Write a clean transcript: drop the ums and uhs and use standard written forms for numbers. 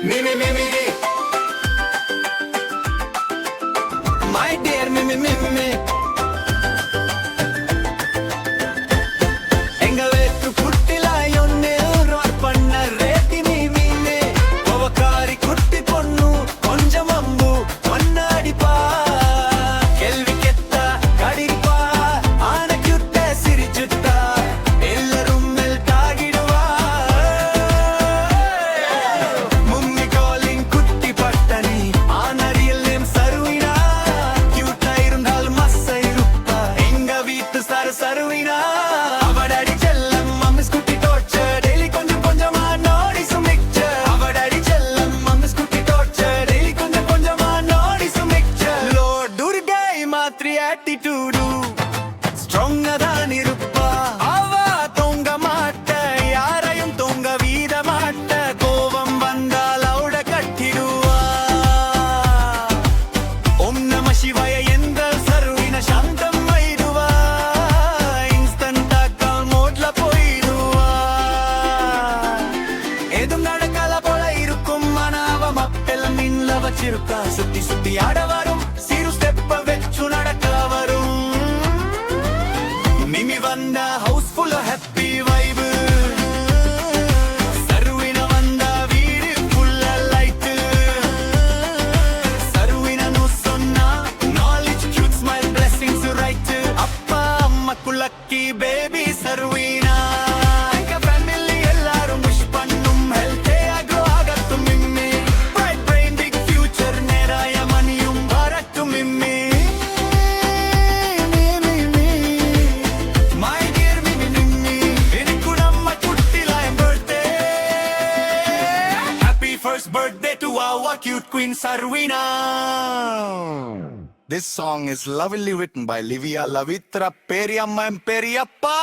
Mimi, Mimi, my dear Mimi, Mimi. எங்க வேற்று புட்டிலாய் ஒன்னு ரோர் பண்ண ரேட்டி மீமீனே ஒவக்காரி குட்டி பொண்ணு கொஞ்சம் அம்பு மண்ணாடிப்பா கேள்வி கெத்தா கடிப்பா ஆன கியூட்ட சிரிச்சுட்டா எல்லாரும் மெல்ட் ஆகிடுவா மும்மி காலிங் குட்டி பட்டனி ஆனரியல் நேம் சருவினா கியூட்டா இருந்தால் மஸ்ஸா இருப்பா எங்க வீட்டு சருவினா அவடடி செல்லம் மம்மி ஸ்கூட்டி டோர்ச்சர் டெய்லி கொஞ்சம் கொஞ்சமா நோடி சுமிக்சர் அவடடி செல்லம் மம்மி ஸ்கூட்டி டோர்ச்சர் டெய்லி கொஞ்சம் கொஞ்சமா நோடி சுமிக்சர் லோட் துர்கை மாத்ரி ஆட்டிட்யூடு ஸ்ட்ராங்கா தான் இருப்பா அவ தூங்க மாட்ட யாரையும் தூங்க வீத மாட்ட கோபம் வந்தால் அவட கட்டிடுவா ஓம் நம சிவாய எந்த சருவின சாந்தம் வைடுவா இன்ஸ்டன்ட் கால் மோட்ல போயிடுவா எதுவும் நடக்காத போல இருக்கும் ஆனா அவ மப்பெல் மின்ல வச்சிருக்கா சுத்தி சுத்தி ஆட வரும் சீரு ஸ்டெப்ப வெச்சு நடக்க வரும் மிமி வந்தா ஹவுஸ் ஃபுல் ஹாப்பி வைபு சருவின வந்தா வீடு ஃபுல்ல லைட்டு சருவினு சொன்னா knowledge cute smile blessings right அப்பா அம்மாக்கு லக்கி பேபி சருவினா எங்க ஃபேமிலி எல்லாரும் விஷ் பண்ணும் ஹெல்த்தே அக்ரோ ஆகட்டும் மிம்மி பிரைட் பிரெயின் பிக் ஃபியூச்சர் நேராய மணியும் வரட்டும் மிம்மி My dear Mimi Mimi, இன்னைக்கு நம்ம குட்டிலாயம் birthday. Happy first birthday to our cute queen Sarvina. This song is lovingly written by Livia Lavitra Periyamma and Periyappa.